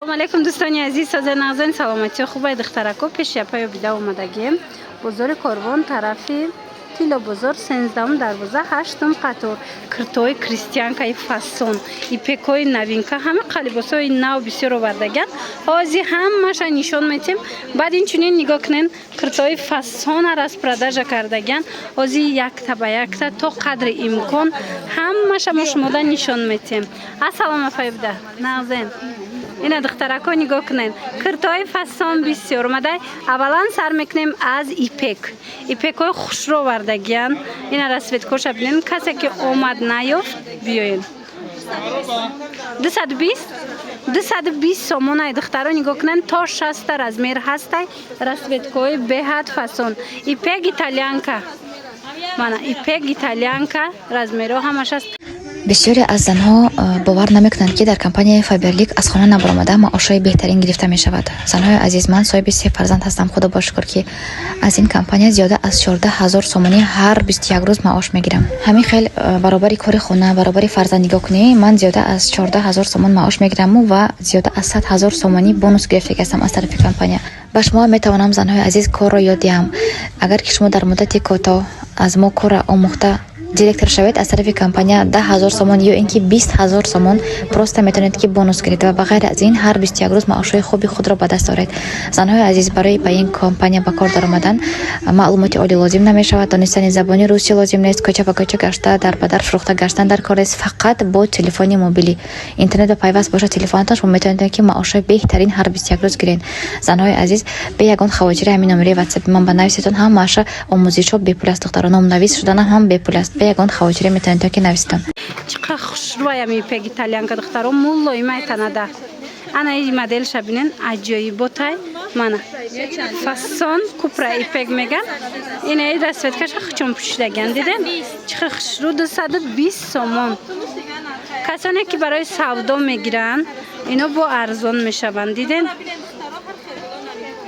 سلام علیکم دوستان عزیز. ساز نازن سلامتی خوبه دخترکو پیش پای بیدا اومدگیم بازار کاروان طرفی تیلا بازار 13 دروازه 8 قطار کرتوی کریستیانکای فاسون ایپکوی نوینکا همه قالباسای نو بسیار آوردگن آزی همش نشون میتیم. بعد این چنین نگاه کنین کرتوی فاسون را از پرداژ کردگن آزی یک تا یک تا قدر امکان همش ما شما نشون میتیم. السلام علیکم نازن. اینا دخترکو نگاه کنین کرتای فسان بسیار اومده. اولا سر میکنیم از ایپکای خوش رو وردگیان. اینا رسویت کوش ببینین کسی که اومد نیافت بیاین 220 سومون دخترا نگاه کنین تا 60 از میر هسته رسویت کوی بهت فسان ایپک ایتالیانکا مانا ایپک ایتالیانکا رزمیرو همش است. بسیاری از زنها باور نمیکنند که در کمپانی فایبرلیک از خانه نبرآمده معاشای بهترین گرفته می شود. زنهای عزیز، من صاحب 3 فرزند هستم. خدا با شکر که از این کمپانی زیاده از 14000 سومانی هر 21 روز معاش میگیرم. همین خیلی برابری کار خونه، برابری فرزند نگاه کنی، من زیاده از 14000 سومان معاش میگیرم و زیاده از 100000 سومانی بونوس گرفته هستم از طرف کمپانی. با شما میتوانم زنهای عزیز کار را یاد دهم. اگر که شما در مدت کوتاه از ما کار آموخته دیرکتر شوید از طرف کمپانی 10000 سومان یا اینکه 20000 سومان پروسته میتونید که بونوس گیرید و بغیر از این هر 21 روز معاشای خوبی خود را به دست آورید. زنهای عزیز، برای با این کمپانی به کار درآمدن معلومات عالی لازم نمیشود. دانستن زبان روسی لازم نیست. کوچه به کوچه گشته در بدر فروخته گشتن در کار است. فقط با تلفن موبیلی اینترنت پیوست باشه تلفنتان شما میتونید که معاشای بهترین هر 21 روز گیرین. زنهای عزیز، به یگان خواجر همین نمره واتساپ من بنویسیتون هم معاش آموزش به پول است. دخترانم نویس شدن هم به پول است. به یگان خواجر میتونید که نویسیتون. چقدر خوشرویه میپگ ایتالیانکا دخترا مولای میتنده. انا این مدل شبینن عجایباتای مانا فاسون کوپرا ایپگ میگن. این ای دستت کش خچون پوشیدگن دیدن چقدر خوشرو 220 سومون. کسانی که برای سودا میگیرن اینا با ارزان میشوند دیدن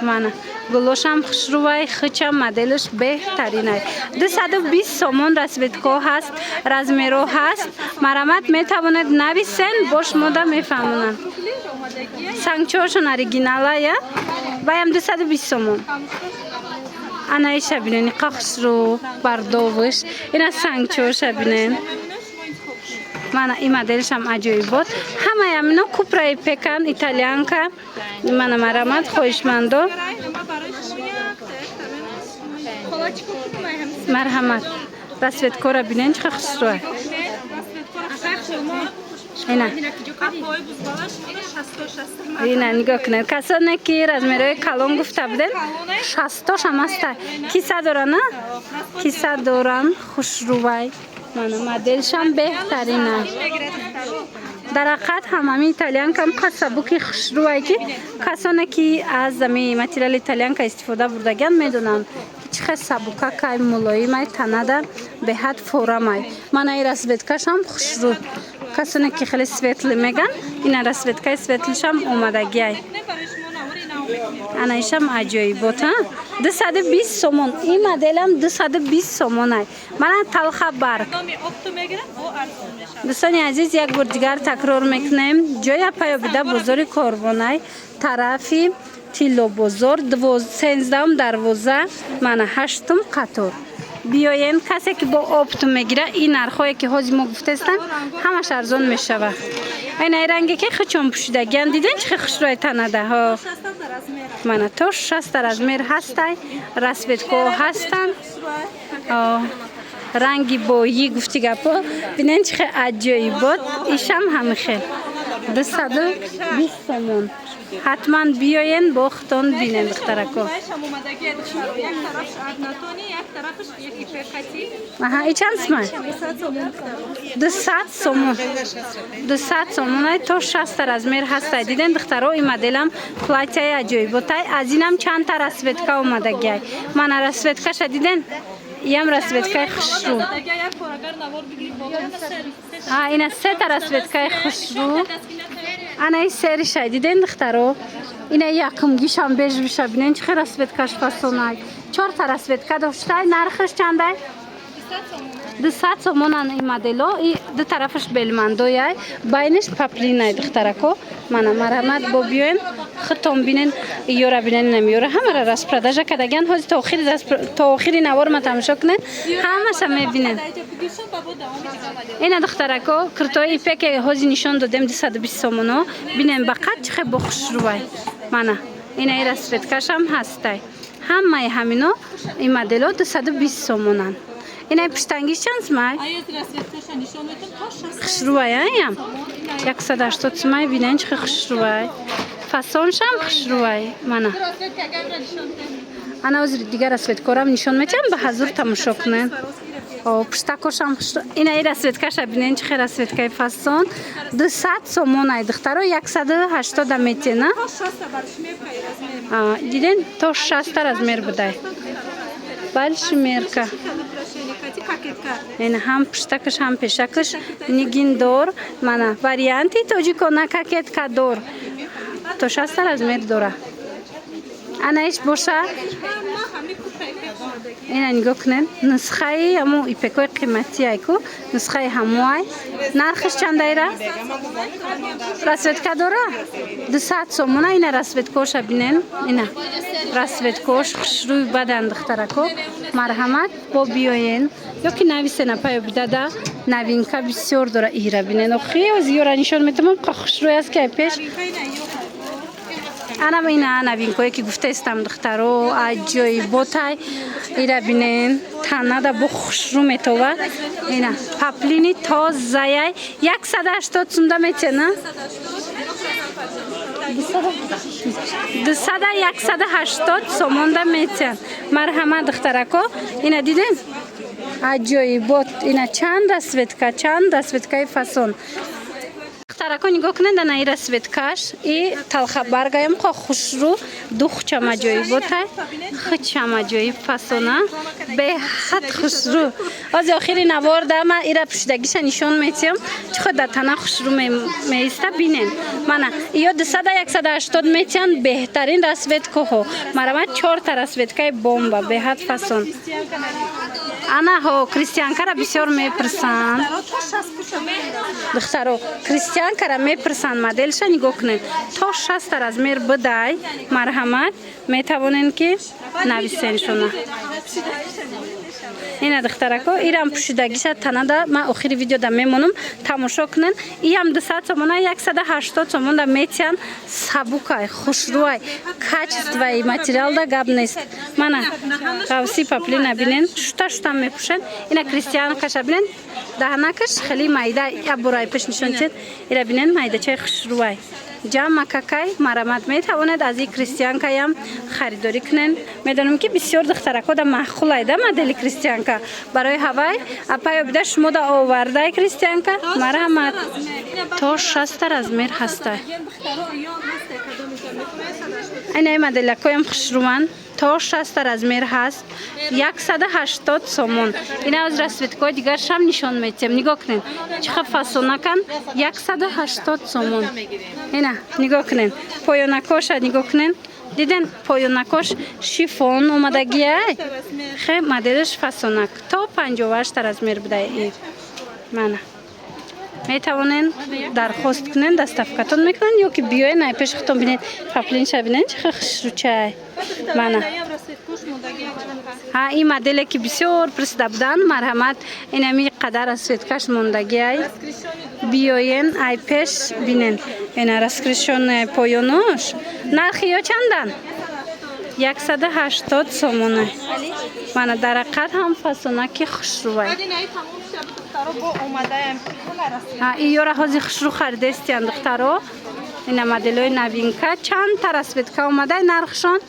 مانا گلوش هم خوشروی خچم مدلش بهترینه. 220 سومون رسویتکو هست رزمیرو هست. مرامت میتواند نویسن باش مودا میفهمونن. سانگچوشون اوریجیناله یا بایم 220 سومون. انا ایش ببینین خوشرو بردوش اینا سانگچوش ببینین. من این مدلش هم عجیب بود. همه همینا کوپرای پکن ایتالیانکا. من مرامت خوشمندو مرحمت رسویت کورا بینین چه خسروه اینا اینا نگاه کنید کسانی که رزمیروی کلون گفته بودن 60 هم هسته کیسه دارن نه کیسه دارن خوشروی من مدلش هم بهترینه. در حقیقت همه ایتالیان کم کسبوکی خوشرویی که کسانی که از زمین متریال ایتالیان که استفاده بردگن میدونن چه سبوکا که ملایمه تنده به حد فورمه. من ای رسویتکش هم خوشرو کسانی که خیلی سویتل میگن این رسویتکای سویتلش هم اومدگیه. انایشم عجایبات ها 220 سومون. این مدل هم 220 سومونه. من تلخ برگ دوستان عزیز یک بار دیگر تکرار میکنیم جای پای بیده بازار کاروانای طرفی تیلو بازار 13 دروازه من 8 قطار بیاین. کسی که با آپت میگیره این نرخایی که حاجی ما گفته استن همش ارزان میشوه. این رنگی که خچون پوشیدگن دیدین چه خوشروی تنده ها. من تو 60 از میر هسته رسویتکو هستن رنگی بایی گفتی گپا بینین چه عجایبات. ایشم همه خیلی 220 سومون. حتما بیاین باختون بینین دخترکو. آها ای چند سومن 200 سومون 200 سومون تو 60 از میر هسته دیدن دخترا. این مدلم پلاتای عجایباتای از اینم چند تا رسویتکا اومدگی. من رسویتکاش دیدن یم رسویتکای خوشرو. اینا 3 تا رسویتکای خوشرو. انا این سریش دیدن دخترا. اینا یکم گیشم بیش بشه بینین چه رسویتکاش فاسونای 4 تا رسویتکا داشته. نرخش چنده 200 сомонан ин модело. И ду тарафаш белмандояй, байнаш паплинай духтарако. Мана марҳамат бо биёен хитон бинен, ёра бинен, нам ёра ҳамара распродажа кардаган. ҳози то охири навор тамошо кунед, ҳамаша мебинен. Ина духтарако киртои ипеке ҳози нишон додем 220 сомоно. Бинен ба қад чихе бо хушрувай. Мана ина ира светкашам ҳастай. Ҳамаи ҳамино ин модело 220 сомонан. Ина пиштангиш чанд сумай? Хушрувай аям 180 сумай бинен чихе хушрувай. Фасоншам хушрувай. Мана ана озри дигар расветкорам нишон мечам ба ҳазур тамошо кунен. Пиштакошам ина ира светкаша бинен чихе расветкаи фасон 200 сомонай духтаро 180 метена. Диден то 60 размер будай. Большмерка. Ина ҳам пиштакаш ҳам пешакаш нигиндор. Мана варианти тоҷикона кокетка дор. То 60 размер дора. Анаиш боша. Ина нигоҳ кунед. Нусхаи ҳамо ипекои қиматиай ку. Нусхаи ҳамоай. Нархиш чандайра? Расветка дора? 200 сомона. Ина расветкоша бинен. Ина расветкош хушрӯй бадан духтарако. Марҳамат бо биёен. Ёки нависена паё бидада. Навинка бисёр дора ира бинен. Охи оз ёра нишон метамам қа хушрӯй аст ки ай пеш. Ана ина навинкое ки гуфтаистам духтаро аҷоиботай ира бинен. Танада бо хушрӯ метова. Ина паплини тозаяй 180 сумда метена. 200-180 сомонда метен. Марҳамат духтарако. Ина диден? Аҷоибот. Ина чанд расветкаи фасон. Духтарако нигоҳ кунед ана ира светкаш и талхабаргаям ко хушрӯ духчама ҷоиботай хичама ҷои фасона беҳад хушрӯ. Ози охири навордама ира пӯшидагиша нишон метиҳам чихо дар тана хушрӯ меиста бинен. Мана ё 200-180 метиҳан беҳтарин расветкаҳо. Марҳамат 4 та расветкаи бомба беҳад фасон. Анаҳо кристиянкара бисёр мепирсанд. Духтаро кристиянкара мепирсанд моделша нигоҳ кунед. То 60 размер будай. Марҳамат метавонен ки нависен шуна. Ина духтарако ирам пӯшидагиша танада ма охири видеода мемонам тамошо кунен. Иам 200 сомона 180 сомонда метиҳан сабукай хушрӯай качестваи материалда гап нест. Мана ғавси паплина бинен шута мепӯшен. Ина кристиянкаша бинен даҳнакаш хеле майда абурай пеш нишонтед ира бинен майдачаи хушрӯай. Ҷамъ какай марҳамат метавонед аз ин кристиянкаям харидорӣ кунен. Медонам ки бисёр духтаракода маъқулайда модели кристиянка. Барои ҳавай апаё бида шумода овардай кристиянка. Марҳамат то 60 размер ҳастай. Айнаи моделакоям хушрӯан. То 60 размер ҳаст. 180 сомон. Ина оз расветкаҳои дигаршам нишон метиҳам. Нигоҳ кунед. Чиха фасонакан 180 сомон. Ина нигоҳ кунед. Поёнакоша нигоҳ кунед. Диден поёнакош шифон омадагиай. Хе моделиш фасонак. То 58 размер будай. Мана метавонен дархост кунен, доставкатон мекунен ё ки биёен ай пеш хитон бинед паплинша бинен чиха хушрӯчай. Мана ин моделе ки бисёр пирсида буданд. Марҳамат инами қадар расветкаш мондагиай. Биёен ай пеш бинен. Ина раскрешённаи поёнош. Нархи ё чандан? 180 сомона. Мана дарақат ҳам фасонаки хушрӯай. Иёра ҳози хушрӯ харидестиян духтаро. Ина моделои навинка чанд та расветка омадай нархшон?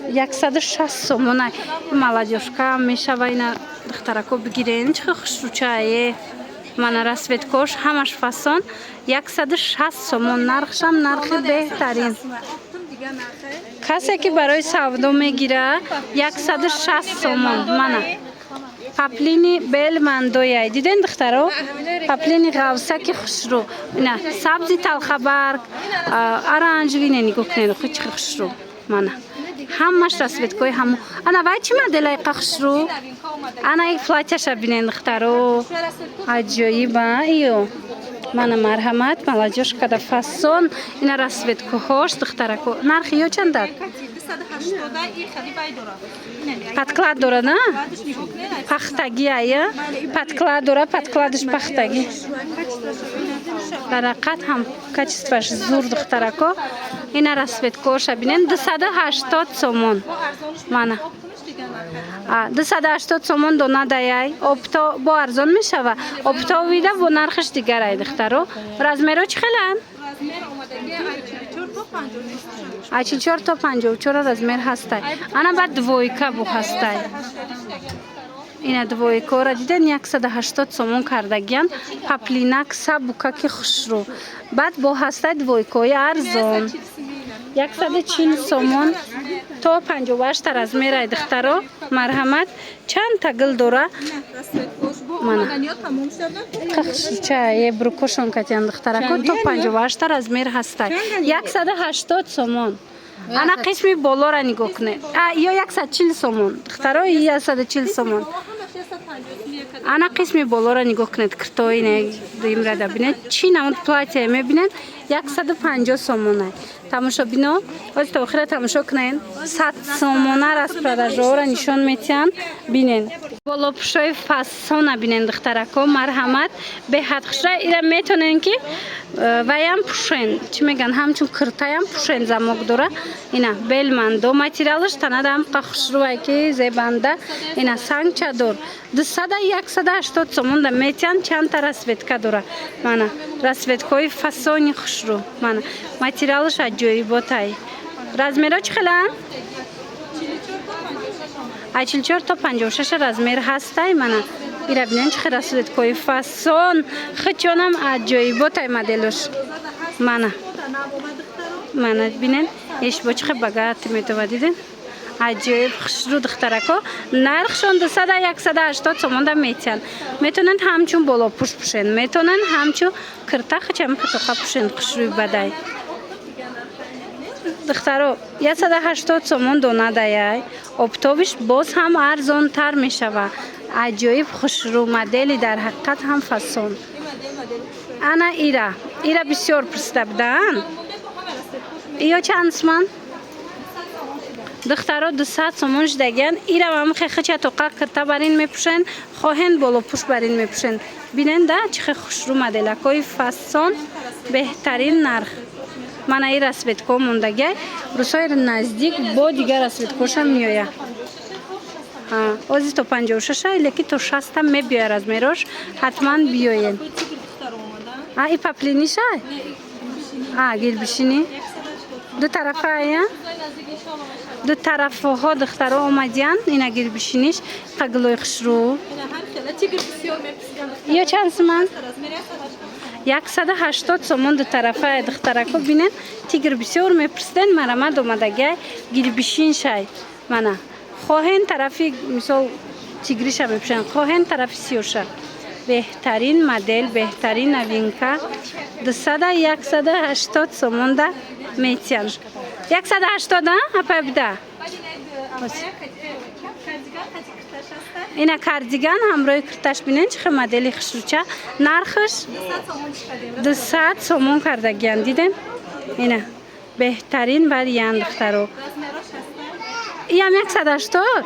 160 сомона. Молодёжка мешава ина духтарако бигирен чиха хушрӯчае. Мана расветкош ҳамаш фасон 160 сомон. Нархшам нархи беҳтарин. касе ки барои савдо мегира 160 сомон. Мана паплини белмандояй диден духтаро? Паплини ғавсаки хушрӯ. Ина сабзи талхабарг, оранжевӣ нигоҳ кунед чиха хушрӯ. Мана ҳамаш расветкои ҳамо ана вай чӣ моделай қахшру ана и флатяша бинен духтаро аҷоиба иё мана марҳамат малаҷош када фасон ина расветкоҳош духтарако нархи ё чандак подклад дорад на пахтаги ая подклад дорад подкладаш пахтаги дарақат ҳам качестваш зур духтарако ина расветкоша бинен 280 сомон мана 280 сомон дона даяй обто бо арзон мешава оптовида бо нархиш дигарай духтаро размеро чӣ хелан а 44 то 54 размер ҳастай ана баъд двойка бу ҳастай ина двойкора диден 180 сомон кардагиян паплинак сабука ки хушру баъд бо ҳастай двойкои арзон 140 сомон то 58 размерай духтаро марҳамат чанд тагил дора чае брукошон катян духтарако то 58 размер ҳастай 180 сомон ана қисми болора нигоҳ кунед ё 140 сомон духтаро 140 сомон ана қисми болора нигоҳ кунед киртои имрада бинед чӣ намуд платья мебинед 150 сомонай тамошобино оз то охира тамошо кунед 100 сомона распродажора нишон метиҳанд бинен болопӯшои фасона бинен духтарако марҳамат беҳад хушра ира метонен ки ваям пӯшен чӣ меган ҳамчун киртаям пӯшен замок дора ина белмандо материалаш танадам қахушрувай ки зебанда ина сангчадор 200-180 сомон да метиҳанд чандта расветка дора мана расветкои фасони хушру мана материалаш аҷоиботай размеро чӣ хелан 44 то 56 размер ҳастай мана ира бинен чӣ хел расветкои фасон хичонам аҷоиботай моделош мана бинен эшбо чӣ хел багати метова диден аҷоиб хушру духтарако нархшон 200-180 сомон да метиҳанд метонанд ҳамчун болопӯш пӯшен метонанд ҳамчун кирта хичам хитоқа пӯшен хушруи бадай духтаро 180 сомон дона даяй обтобиш боз ҳам арзонтар мешава аҷоиб хушру модели дар ҳақиқат ҳам фасон ана ира бисёр пурсида буданд ё чанд сомон духтаро 200 сомон шудагиян ирам ҳам хехича тоқа кирта барин мепӯшен хоҳен болопӯш барин мепӯшен бинен да чӣ хел хушру моделакои фасон беҳтарин нарх мана и расветко мондагиай рӯзҳои наздик бо дигар расветкоша меоя ози то 56 леки то 60 мебиоя размерош ҳатман биёен и паплинишай гирбишини ду тарафая ду тарафҳо духтаро омадиян ина гирбишиниш қаглои хушру ё чанд сомон 180 сомон ду тарафая духтарако бинен тигр бисёр мепурсиден марамад омадагиай гирбишиншай мана хоҳен тарафи мисол тигриша мепӯшен хоҳен тарафи сиёша беҳтарин модел беҳтарин новинка 200-180 сомон да метиҳанд 180 апай буда ина кардиган ҳамроҳи кирташ бинен чӣ хел модели хушруча нархиш 200 сомон кардагиян диден ина беҳтарин вариант духтаро иам 180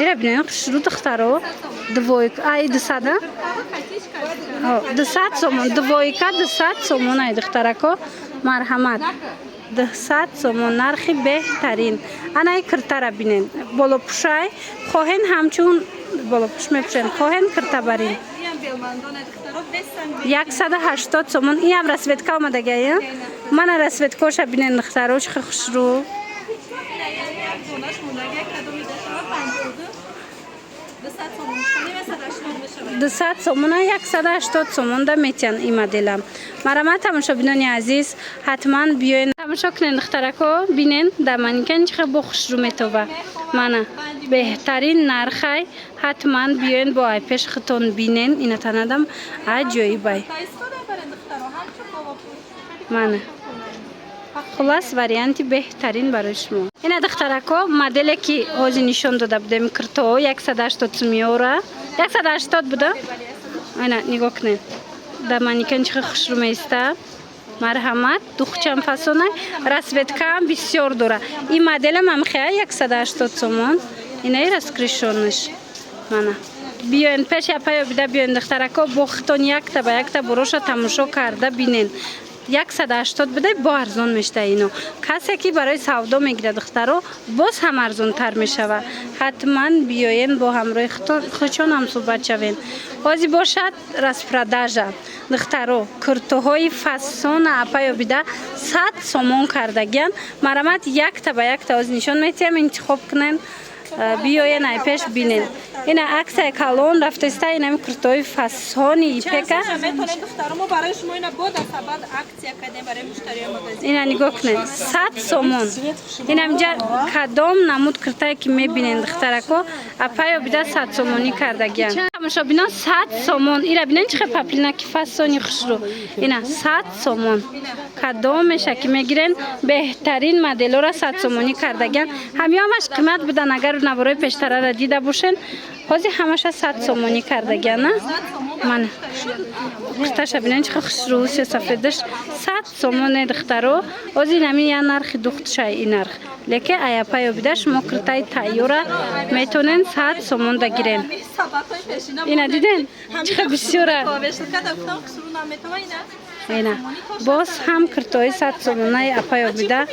ира бинен хушру духтаро двойка 200 сомон двойка 200 сомон ай духтарако марҳамат 200 сомон нархи беҳтарин анаи киртара бинен болопӯшай хоҳен ҳамчун болопӯш мепӯшен хоҳен кирта барин 180 сомон иам расветка омадагия мана расветкоша бинен духтаро чӣ хел хушру 200 сомон 180 сомон да метиҳанд ин моделам марҳамат тамошобинони азиз ҳатман биёен тамошо кунед духтарако бинен дар манекен чӣ хел бо хушру метова мана беҳтарин нархай ҳатман биёен бо айпеш хитон бинен ина танадам аҷоибай мана خلاص варианти беҳтарин барои шумо. Ина духтарако моделе ки ҳозир нишон дода будем кирто 180 сум меора. 180 буда? Ина нигоҳ кунед. Да манекен чӣ хушрӯ меиста. Марҳамат, духчам фасона, расветка ҳам бисёр дора. Ин моделам ҳам хая 180 сомон. Инаи раскришонаш. Мана. Биёен пеш япаё бида биёен духтарако бо хитон якта ба якта буроша тамошо карда бинен. 180 бидай бо арзон мешта ино. Касе ки барои савдо мегирад духтаро боз ҳам арзонтар мешава. Ҳатман биёен бо ҳамроҳи хучон ҳам суҳбат шавем. Ҳозир бошад распродажа. Духтаро куртоҳои фасона апаё бида 100 сомон кардагиян. Марамат якта ба якта ҳозир нишон метиҳам интихоб кунен. Биёен ай пеш бинен. Ина аксия калон рафтеста инами куртои фасони ипека. Ина нигоҳ кунед 100 сомон. Инамҷа кадом намуд куртае ки мебинен духтарако апаё бида 100 сомонӣ кардагиян. Тамошо бино 100 сомон. Ира бинен чихе паплина ки фасони хушрӯ. Ина 100 сомон. Кадомеша ки мегирен беҳтарин моделора 100 сомонӣ кардагиян. Ҳамёмаш қимат будан агар наворои пештарара дида бошен. Ҳозир ҳамаша 100 сомонӣ кардагиян, на? Мана. Курташа бинен чихе хушрӯ се сафедаш 100 сомон духтаро. Ҳозир нами я нархи духтша ин нарх. Леке аяпаё бида шумо куртаи тайёра метонен 100 сомон да гирен. Ина диден? Чихе бисёра. Ина. Боз ҳам куртои 100 сомонаи апаё бида.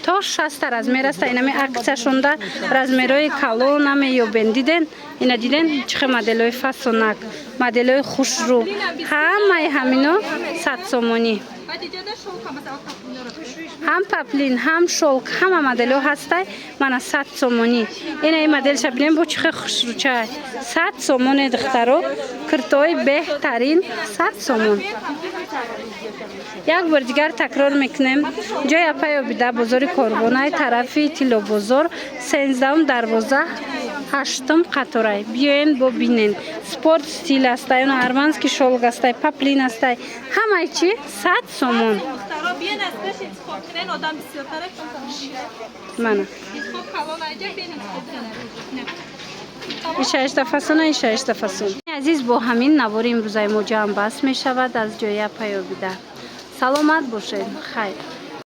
То 60 размер аста. Инами аксияшонда размерои калон ҳаме ёбен. Диден? Ина диден? Чихе моделои фасонак, моделои хушрӯ. Ҳамаи ҳамино 100 сомонӣ. ҳам паплин, ҳам шолк, ҳама моделҳо ҳастай. Мана 100 сомонӣ. Ина ин моделша бинем бо чихе хушрӯчай. 100 сомоне духтаро. Куртои беҳтарин 100 сомон. Як бор дигар такрор мекунем. Ҷои апаё бида бозори Корвонаи тарафи Тилобозор 13 дарвоза 8 қаторай. Биёен бо бинен. Спорт стил астай, он арманский шолк астай, паплин астай. Ҳамаи чи 100 сомон. Мана. Иша фасона, иша фасон. Азиз бо ҳамин навори имрӯзаи мо ҷамъ бас мешавад аз ҷои апаё бида. Саломат бошед. Хайр.